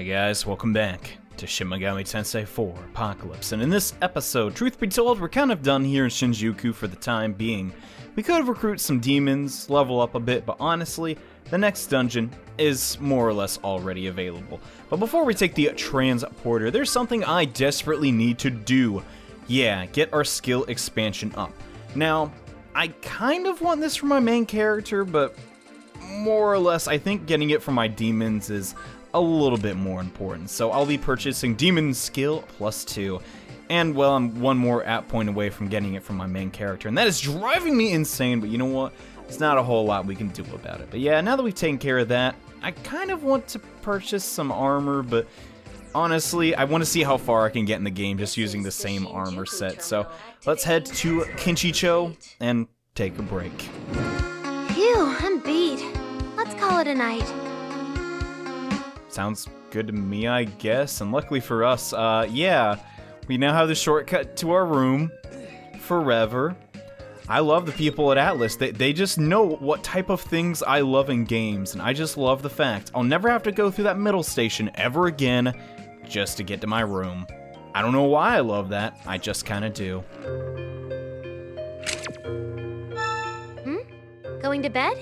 Hey guys, welcome back to Shin Megami Tensei 4 Apocalypse, and in this episode, truth be told, we're kind of done here in Shinjuku for the time being. We could have recruited some demons, level up a bit, but honestly, the next dungeon is more or less already available. But before we take the transporter, there's something I desperately need to do. Yeah, get our skill expansion up. Now, I kind of want this for my main character, but more or less, I think getting it for my demons is a little bit more important. So I'll be purchasing Demon Skill +2, and well, I'm one more app point away from getting it from my main character, and that is driving me insane, but you know what? There's not a whole lot we can do about it. But yeah, now that we've taken care of that, I kind of want to purchase some armor, but honestly, I want to see how far I can get in the game just using the same armor set. So let's head to Kinchicho and take a break. Phew, I'm beat. Let's call it a night. Sounds good to me, I guess. And luckily for us, yeah, we now have the shortcut to our room forever. I love the people at Atlas. They just know what type of things I love in games, and I just love the fact I'll never have to go through that middle station ever again just to get to my room. I don't know why I love that, I just kinda do. Going to bed?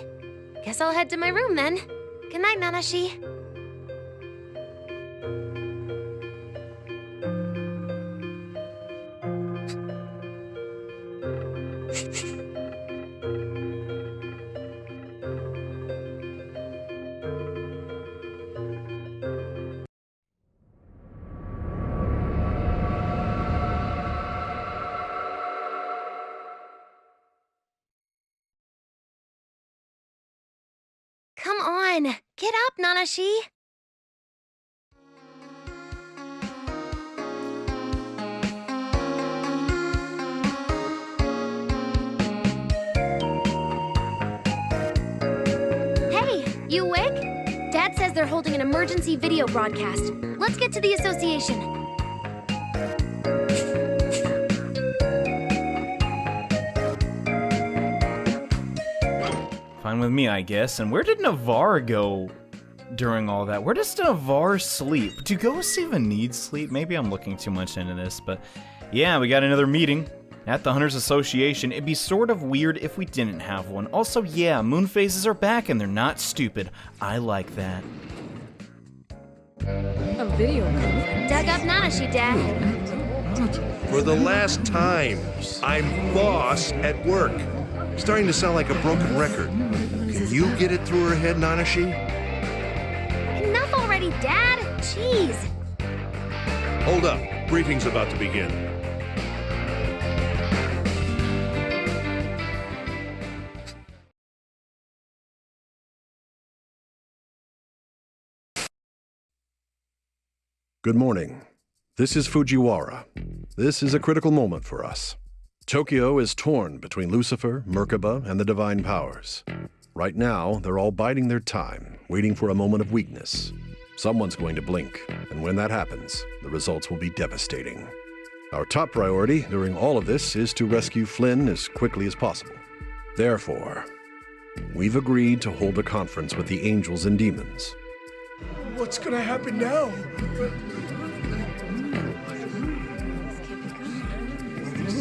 Guess I'll head to my room then. Good night, Nanashi. Come on, get up, Nanashi. Hey, you awake? Dad says they're holding an emergency video broadcast. Let's get to the association. Fine with me, I guess. And where did Navarre go during all that? Where does Navarre sleep? Do ghosts even need sleep? Maybe I'm looking too much into this, but yeah, we got another meeting at the Hunters Association. It'd be sort of weird if we didn't have one. Also, yeah, moon phases are back and they're not stupid. I like that. A video conference? Dug up Nanashi, Dad. For the last time, I'm boss at work. Starting to sound like a broken record. Can you get it through her head, Nanashi? Enough already, Dad! Jeez! Hold up. Briefing's about to begin. Good morning. This is Fujiwara. This is a critical moment for us. Tokyo is torn between Lucifer, Merkaba, and the Divine Powers. Right now, they're all biding their time, waiting for a moment of weakness. Someone's going to blink, and when that happens, the results will be devastating. Our top priority during all of this is to rescue Flynn as quickly as possible. Therefore, we've agreed to hold a conference with the angels and demons. What's gonna happen now?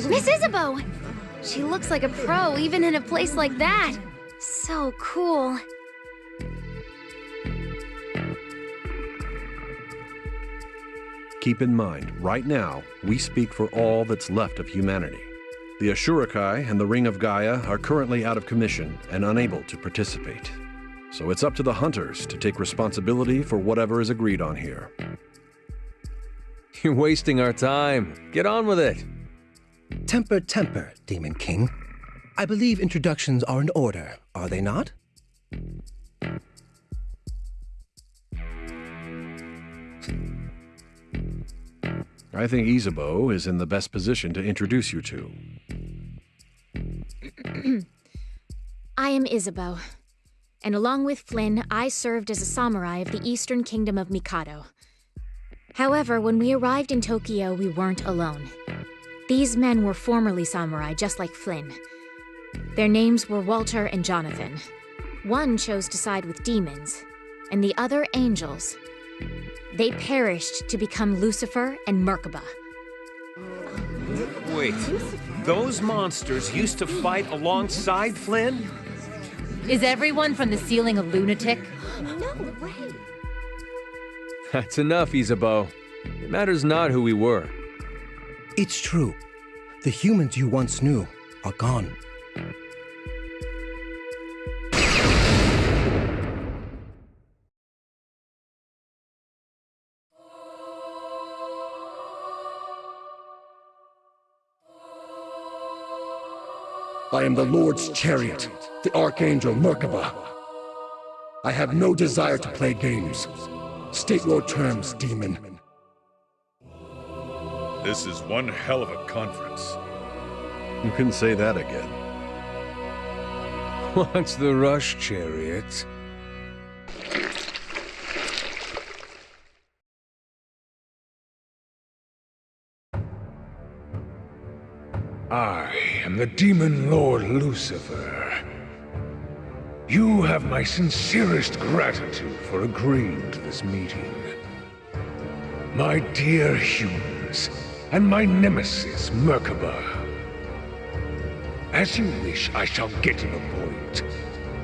Miss Isabeau! She looks like a pro even in a place like that. So cool. Keep in mind, right now, we speak for all that's left of humanity. The Ashurakai and the Ring of Gaia are currently out of commission and unable to participate. So it's up to the Hunters to take responsibility for whatever is agreed on here. You're wasting our time. Get on with it. Temper, temper, Demon King. I believe introductions are in order, are they not? I think Isabeau is in the best position to introduce you to. I am Isabeau, and along with Flynn, I served as a samurai of the Eastern Kingdom of Mikado. However, when we arrived in Tokyo, we weren't alone. These men were formerly samurai, just like Flynn. Their names were Walter and Johnathon. One chose to side with demons, and the other angels. They perished to become Lucifer and Merkaba. Wait, those monsters used to fight alongside Flynn? Is everyone from the ceiling a lunatic? No way. That's enough, Isabeau. It matters not who we were. It's true. The humans you once knew are gone. I am the Lord's chariot, the Archangel Merkaba. I have no desire to play games. State your terms, demon. This is one hell of a conference. You can say that again. What's the rush, chariot? I am the Demon Lord Lucifer. You have my sincerest gratitude for agreeing to this meeting. My dear humans, and my nemesis, Merkaba. As you wish, I shall get to the point.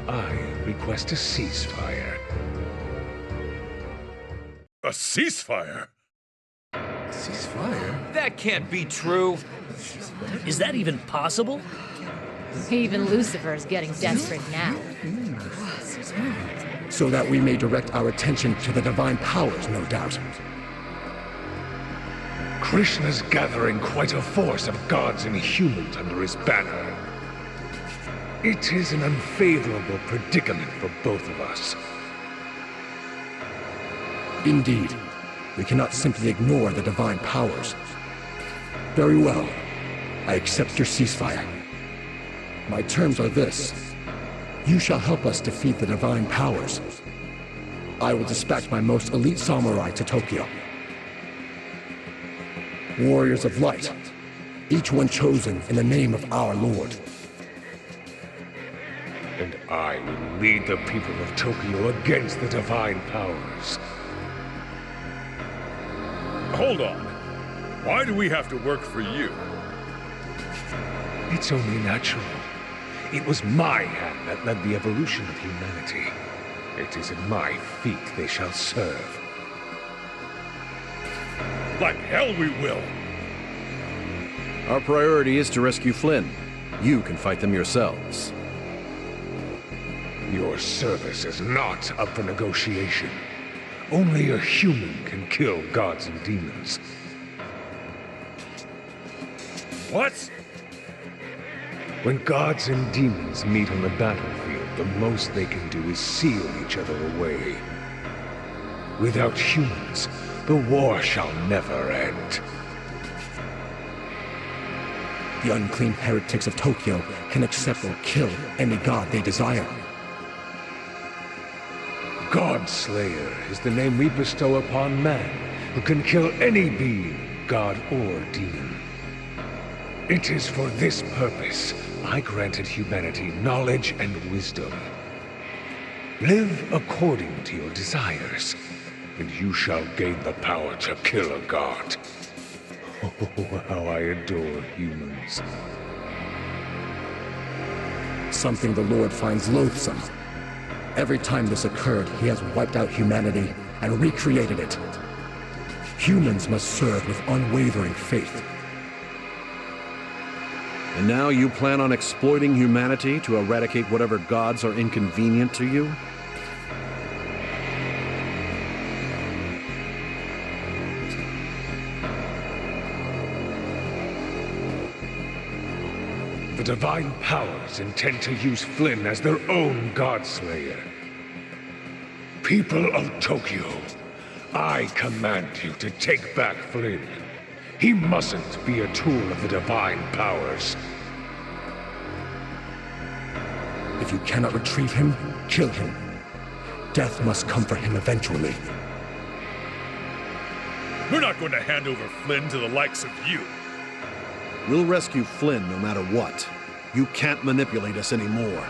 I request a ceasefire. A ceasefire? Ceasefire? That can't be true. Is that even possible? Even Lucifer's getting desperate now. So that we may direct our attention to the divine powers, no doubt. Krishna's gathering quite a force of gods and humans under his banner. It is an unfavorable predicament for both of us. Indeed. We cannot simply ignore the divine powers. Very well. I accept your ceasefire. My terms are this. You shall help us defeat the divine powers. I will dispatch my most elite samurai to Tokyo. Warriors of light, each one chosen in the name of our Lord. And I will lead the people of Tokyo against the divine powers. Hold on. Why do we have to work for you? It's only natural. It was my hand that led the evolution of humanity. It is at my feet they shall serve. Like hell we will! Our priority is to rescue Flynn. You can fight them yourselves. Your service is not up for negotiation. Only a human can kill gods and demons. What? When gods and demons meet on the battlefield, the most they can do is seal each other away. Without humans, the war shall never end. The unclean heretics of Tokyo can accept or kill any god they desire. God-Slayer is the name we bestow upon man, who can kill any being, god or demon. It is for this purpose I granted humanity knowledge and wisdom. Live according to your desires, and you shall gain the power to kill a god. Oh, how I adore humans. Something the Lord finds loathsome. Every time this occurred, he has wiped out humanity and recreated it. Humans must serve with unwavering faith. And now you plan on exploiting humanity to eradicate whatever gods are inconvenient to you? The divine powers intend to use Flynn as their own God-Slayer. People of Tokyo, I command you to take back Flynn. He mustn't be a tool of the divine powers. If you cannot retrieve him, kill him. Death must come for him eventually. We're not going to hand over Flynn to the likes of you. We'll rescue Flynn no matter what. You can't manipulate us anymore.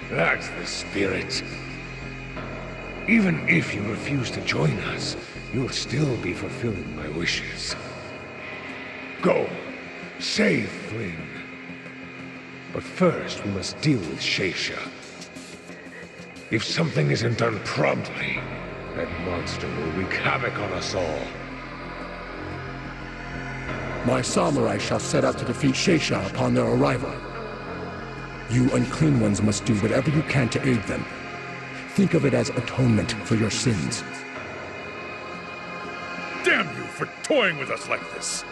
That's the spirit. Even if you refuse to join us, you'll still be fulfilling my wishes. Go, save Flynn. But first, we must deal with Sheisha. If something isn't done promptly, that monster will wreak havoc on us all. My samurai shall set out to defeat Sheisha upon their arrival. You unclean ones must do whatever you can to aid them. Think of it as atonement for your sins. Damn you for toying with us like this!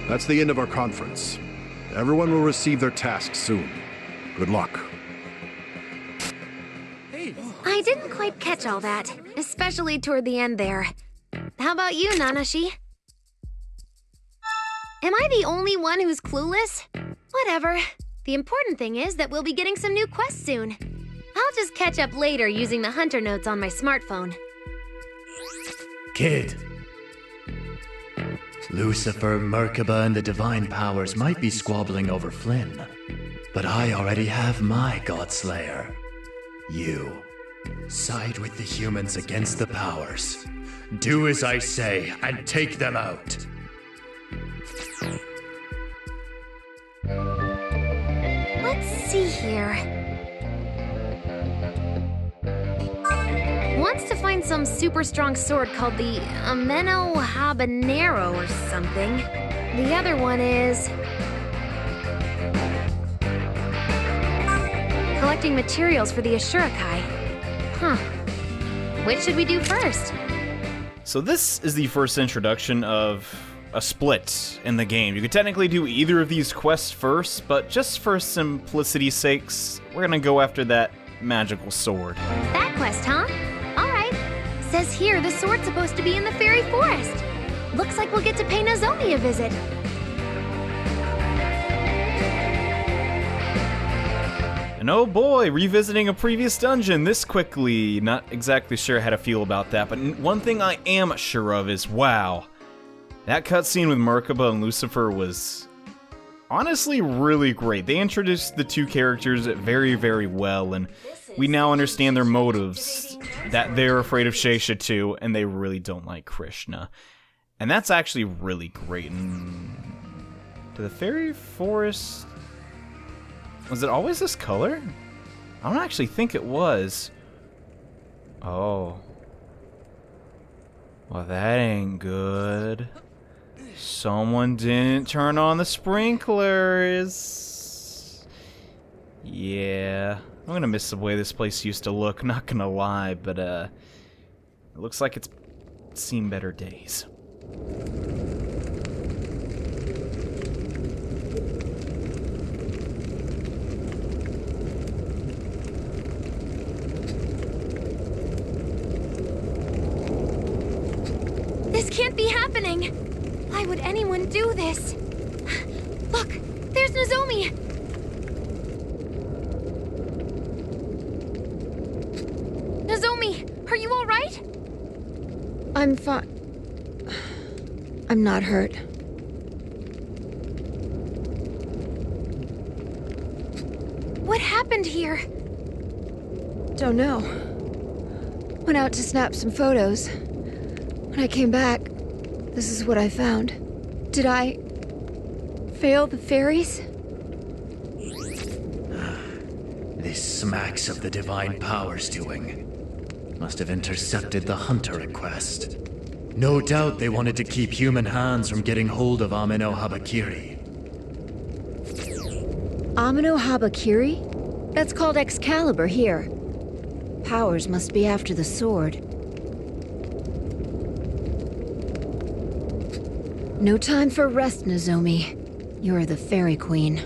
That's the end of our conference. Everyone will receive their tasks soon. Good luck. I didn't quite catch all that, especially toward the end there. How about you, Nanashi? Am I the only one who's clueless? Whatever. The important thing is that we'll be getting some new quests soon. I'll just catch up later using the hunter notes on my smartphone. Kid. Lucifer, Merkaba, and the Divine Powers might be squabbling over Flynn, but I already have my Godslayer. You. Side with the humans against the powers. Do as I say, and take them out. Let's see here. Wants to find some super strong sword called the Ameno Habanero or something. The other one is collecting materials for the Ashurakai. Huh. Which should we do first? So this is the first introduction of a split in the game. You could technically do either of these quests first, but just for simplicity's sakes, we're gonna go after that magical sword. That quest, huh? Alright. Says here the sword's supposed to be in the fairy forest. Looks like we'll get to pay Nozomi a visit. And oh boy, revisiting a previous dungeon this quickly. Not exactly sure how to feel about that, but one thing I am sure of is, wow, that cutscene with Merkaba and Lucifer was honestly really great. They introduced the two characters very, very well, and we now understand their motives, that they're afraid of Sheisha too, and they really don't like Krishna. And that's actually really great. And to the fairy forest... was it always this color? I don't actually think it was. Oh. Well, that ain't good. Someone didn't turn on the sprinklers. Yeah. I'm gonna miss the way this place used to look, not gonna lie, but it looks like it's seen better days. This can't be happening! Why would anyone do this? Look! There's Nozomi! Nozomi! Are you alright? I'm fine. I'm not hurt. What happened here? Don't know. Went out to snap some photos. When I came back, this is what I found. Did I fail the fairies? This smacks of the Divine Powers doing. Must have intercepted the hunter request. No doubt they wanted to keep human hands from getting hold of Amino Habakiri. Amino Habakiri? That's called Excalibur here. Powers must be after the sword. No time for rest, Nozomi. You're the Fairy Queen.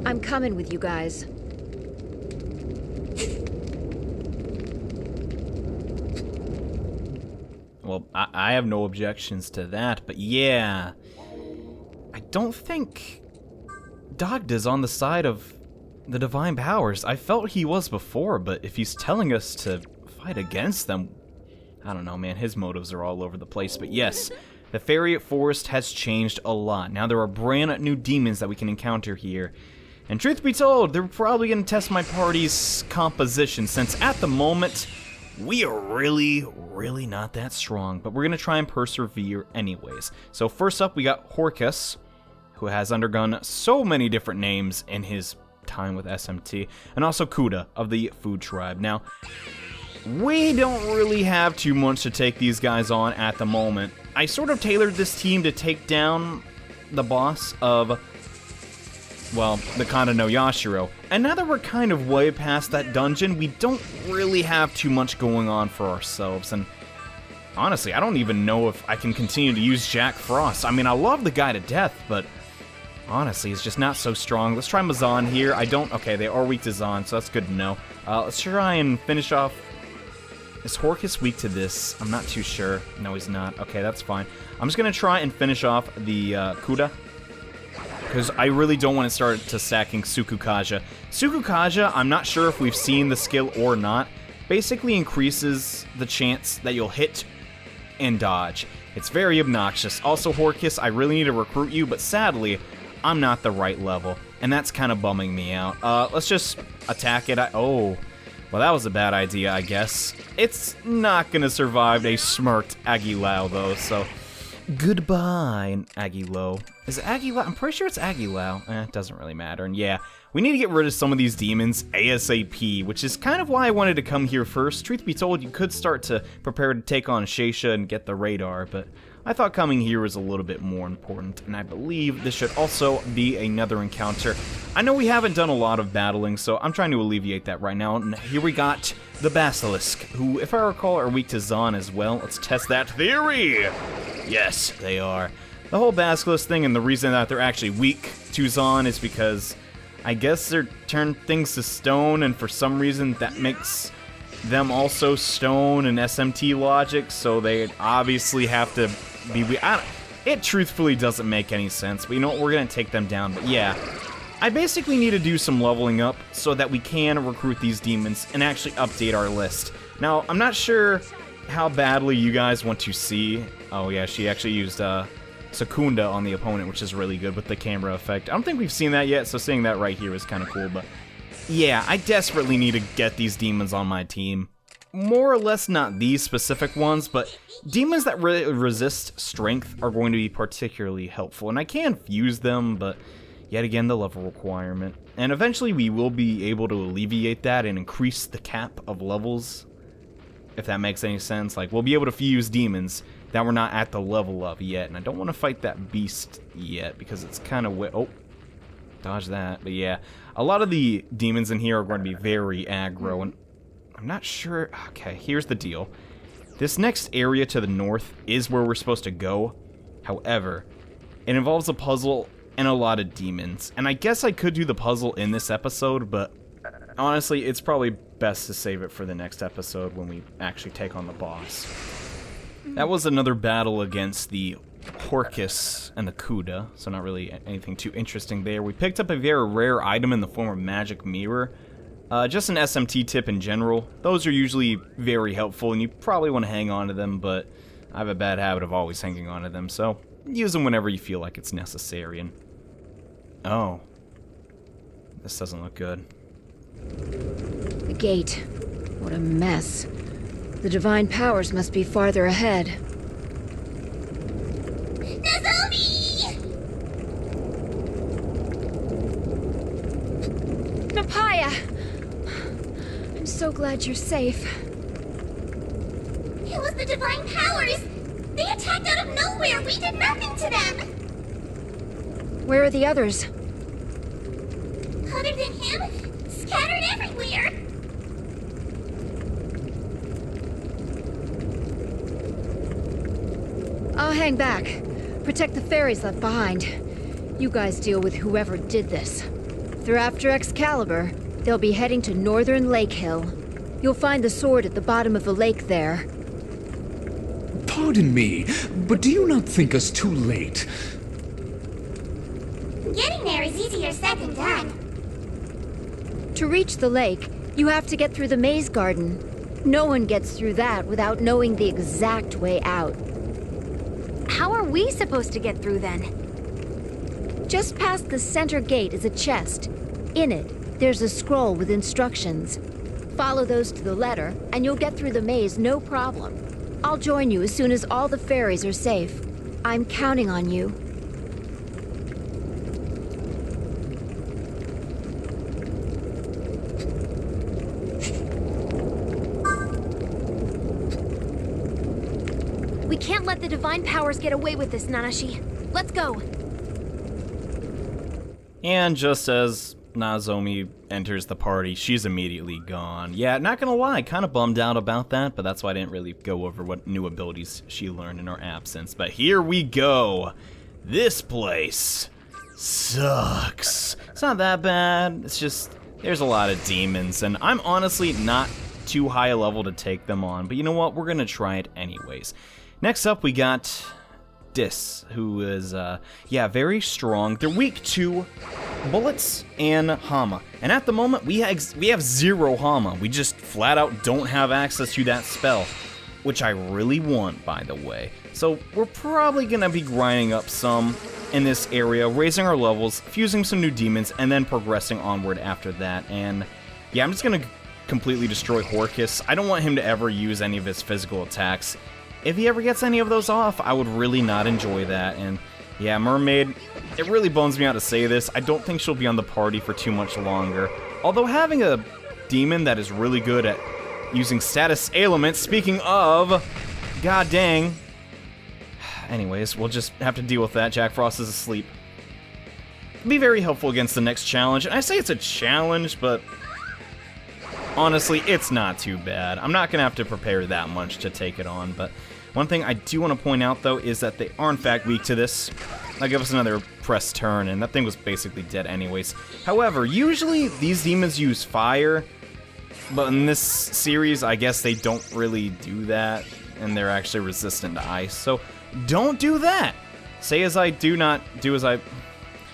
I'm coming with you guys. Well, I have no objections to that, but yeah. I don't think Dagda's on the side of the Divine Powers. I felt he was before, but if he's telling us to fight against them, I don't know, man. His motives are all over the place. But yes, the fairy forest has changed a lot. Now there are brand new demons that we can encounter here. And truth be told, they're probably going to test my party's composition, since at the moment, we are really not that strong. But we're going to try and persevere anyways. So first up, we got Horkus, who has undergone so many different names in his time with SMT, and also Kuda of the Food Tribe. Now, we don't really have too much to take these guys on at the moment. I sort of tailored this team to take down the boss of, well, the Kanda no Yashiro. And now that we're kind of way past that dungeon, we don't really have too much going on for ourselves. And honestly, I don't even know if I can continue to use Jack Frost. I mean, I love the guy to death, but honestly, he's just not so strong. Let's try Mazan here. Okay, they are weak to Zan, so that's good to know. Let's try and finish off. Is Horkus weak to this? I'm not too sure. No, he's not. Okay, that's fine. I'm just going to try and finish off the Kuda, because I really don't want to start to stacking Sukukaja. Sukukaja, I'm not sure if we've seen the skill or not, basically increases the chance that you'll hit and dodge. It's very obnoxious. Also, Horkus, I really need to recruit you, but sadly, I'm not the right level, and that's kind of bumming me out. Let's just attack it. Oh, well, that was a bad idea, I guess. It's not gonna survive a smirked Agilao, though, so goodbye, Agilao. Is it Agilao? I'm pretty sure it's Agilao. It doesn't really matter, and yeah, we need to get rid of some of these demons ASAP, which is kind of why I wanted to come here first. Truth be told, you could start to prepare to take on Sheisha and get the radar, but I thought coming here was a little bit more important, and I believe this should also be another encounter. I know we haven't done a lot of battling, so I'm trying to alleviate that right now, and here we got the Basilisk, who, if I recall, are weak to Zan as well. Let's test that theory! Yes, they are. The whole Basilisk thing, and the reason that they're actually weak to Zan is because I guess they're turned things to stone, and for some reason that makes them also stone and SMT logic, so they obviously have to be weak. It truthfully doesn't make any sense, but you know what, we're gonna take them down. But yeah, I basically need to do some leveling up so that we can recruit these demons and actually update our list. Now, I'm not sure how badly you guys want to see. Oh yeah, she actually used Secunda on the opponent, which is really good with the camera effect. I don't think we've seen that yet, so seeing that right here is kind of cool, but yeah, I desperately need to get these demons on my team. More or less not these specific ones, but demons that resist strength are going to be particularly helpful. And I can fuse them, but yet again, the level requirement. And eventually we will be able to alleviate that and increase the cap of levels, if that makes any sense. Like, we'll be able to fuse demons that we're not at the level of yet. And I don't want to fight that beast yet, because it's kind of... Oh, dodge that. But yeah, a lot of the demons in here are going to be very aggro, and I'm not sure. Okay, here's the deal. This next area to the north is where we're supposed to go. However, it involves a puzzle and a lot of demons. And I guess I could do the puzzle in this episode, but honestly, it's probably best to save it for the next episode when we actually take on the boss. That was another battle against the Horkus and the Kuda, so not really anything too interesting there. We picked up a very rare item in the form of Magic Mirror. Just an SMT tip in general. Those are usually very helpful, and you probably want to hang on to them, but I have a bad habit of always hanging on to them, so use them whenever you feel like it's necessary. And oh, this doesn't look good. The gate. What a mess. The divine powers must be farther ahead. Napaya! I'm so glad you're safe. It was the divine powers! They attacked out of nowhere! We did nothing to them! Where are the others? Other than him, scattered everywhere! I'll hang back. Protect the fairies left behind. You guys deal with whoever did this. If they're after Excalibur, they'll be heading to Northern Lake Hill. You'll find the sword at the bottom of the lake there. Pardon me, but do you not think us too late? Getting there is easier said than done. To reach the lake, you have to get through the maze garden. No one gets through that without knowing the exact way out. How are we supposed to get through then? Just past the center gate is a chest. In it, there's a scroll with instructions. Follow those to the letter, and you'll get through the maze no problem. I'll join you as soon as all the fairies are safe. I'm counting on you. We can't let the divine powers get away with this, Nanashi. Let's go. And just as Nozomi enters the party, she's immediately gone. Yeah, not gonna lie, kind of bummed out about that, but that's why I didn't really go over what new abilities she learned in her absence. But here we go. This place sucks. It's not that bad. It's just, there's a lot of demons, and I'm honestly not too high a level to take them on, but you know what? We're gonna try it anyways. Next up, we got Dis, who is, very strong. They're weak to bullets and Hama. And at the moment, we have zero Hama. We just flat out don't have access to that spell, which I really want, by the way. So we're probably going to be grinding up some in this area, raising our levels, fusing some new demons, and then progressing onward after that. And yeah, I'm just going to completely destroy Horcus. I don't want him to ever use any of his physical attacks. If he ever gets any of those off, I would really not enjoy that. And yeah, Mermaid, it really bums me out to say this. I don't think she'll be on the party for too much longer. Although having a demon that is really good at using status ailments, speaking of, god dang. Anyways, we'll just have to deal with that. Jack Frost is asleep. It'll be very helpful against the next challenge. And I say it's a challenge, but honestly, it's not too bad. I'm not going to have to prepare that much to take it on, but one thing I do want to point out, though, is that they are, in fact, weak to this. That'll give us another press turn, and that thing was basically dead anyways. However, usually these demons use fire, but in this series, I guess they don't really do that, and they're actually resistant to ice. So don't do that. Say as I do, not do as I...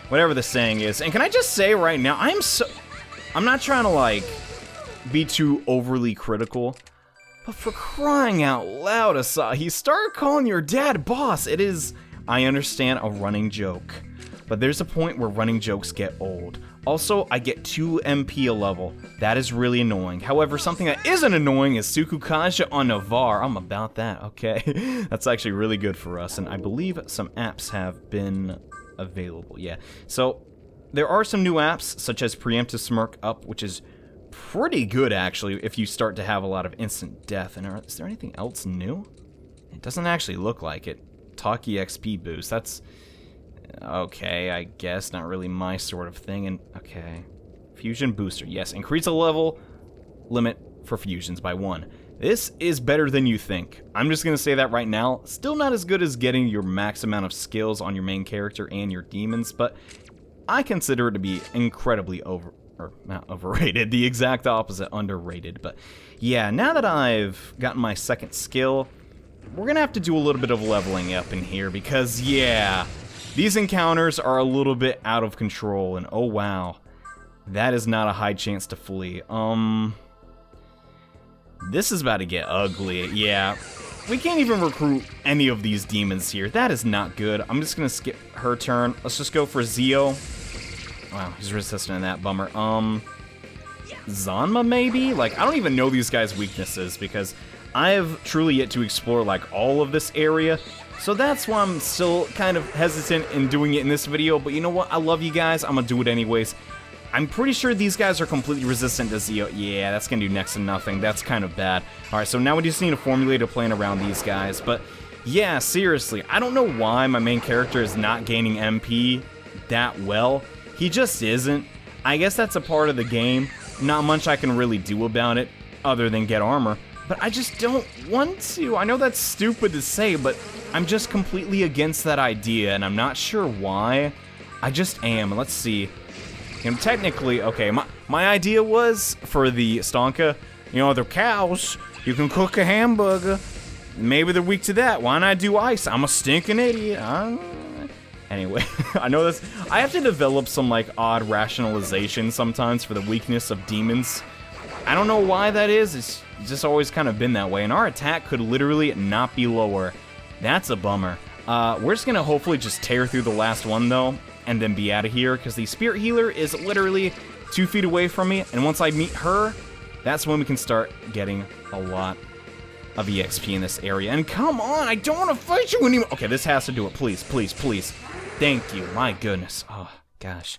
Whatever the saying is. And can I just say right now, I'm not trying to, like, be too overly critical, but for crying out loud, Asahi, start calling your dad boss. It is, I understand, a running joke, but there's a point where running jokes get old. Also, I get 2 MP a level. That is really annoying. However, something that isn't annoying is Tsukukaja on Navarre. I'm about that, okay? That's actually really good for us, and I believe some apps have been available, yeah. So, there are some new apps, such as Preemptive Smirk Up, which is pretty good, actually, if you start to have a lot of instant death. And is there anything else new? It doesn't actually look like it. Talkie XP boost, that's okay, I guess, not really my sort of thing. And okay, fusion booster, yes, increase the level limit for fusions by 1. This is better than you think. I'm just gonna say that right now. Still not as good as getting your max amount of skills on your main character and your demons, but I consider it to be incredibly not overrated, the exact opposite, underrated. But yeah, now that I've gotten my second skill, we're gonna have to do a little bit of leveling up in here, because yeah, these encounters are a little bit out of control, and oh wow, that is not a high chance to flee. This is about to get ugly. Yeah, we can't even recruit any of these demons here. That is not good. I'm just gonna skip her turn. Let's just go for Zio. Wow, he's resistant to that, bummer. Zanma, maybe? Like, I don't even know these guys' weaknesses, because I have truly yet to explore, like, all of this area. So that's why I'm still kind of hesitant in doing it in this video, but you know what? I love you guys. I'm gonna do it anyways. I'm pretty sure these guys are completely resistant to Zio. Yeah, that's gonna do next to nothing. That's kind of bad. Alright, so now we just need to formulate a plan around these guys, but yeah, seriously, I don't know why my main character is not gaining MP that well. He just isn't. I guess that's a part of the game. Not much I can really do about it, other than get armor. But I just don't want to. I know that's stupid to say, but I'm just completely against that idea, and I'm not sure why. I just am. Let's see. And technically, okay, my idea was for the Stonka, you know, they're cows. You can cook a hamburger. Maybe they're weak to that. Why not do ice? I'm a stinking idiot. Anyway, I know this. I have to develop some, like, odd rationalization sometimes for the weakness of demons. I don't know why that is. It's just always kind of been that way. And our attack could literally not be lower. That's a bummer. We're just gonna hopefully just tear through the last one, though, and then be out of here, because the spirit healer is literally 2 feet away from me, and once I meet her, that's when we can start getting a lot of EXP in this area. And come on, I don't want to fight you anymore. Okay, this has to do it. Please, please, please. Thank you. My goodness. Oh, gosh.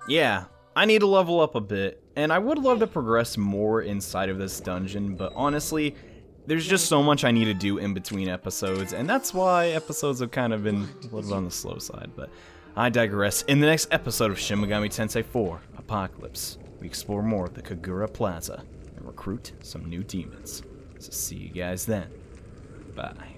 Yeah, I need to level up a bit, and I would love to progress more inside of this dungeon, but honestly, there's just so much I need to do in between episodes, and that's why episodes have kind of been a little bit on the slow side, but I digress. In the next episode of Shin Megami Tensei 4, Apocalypse, we explore more of the Kagura Plaza and recruit some new demons. So see you guys then. Bye.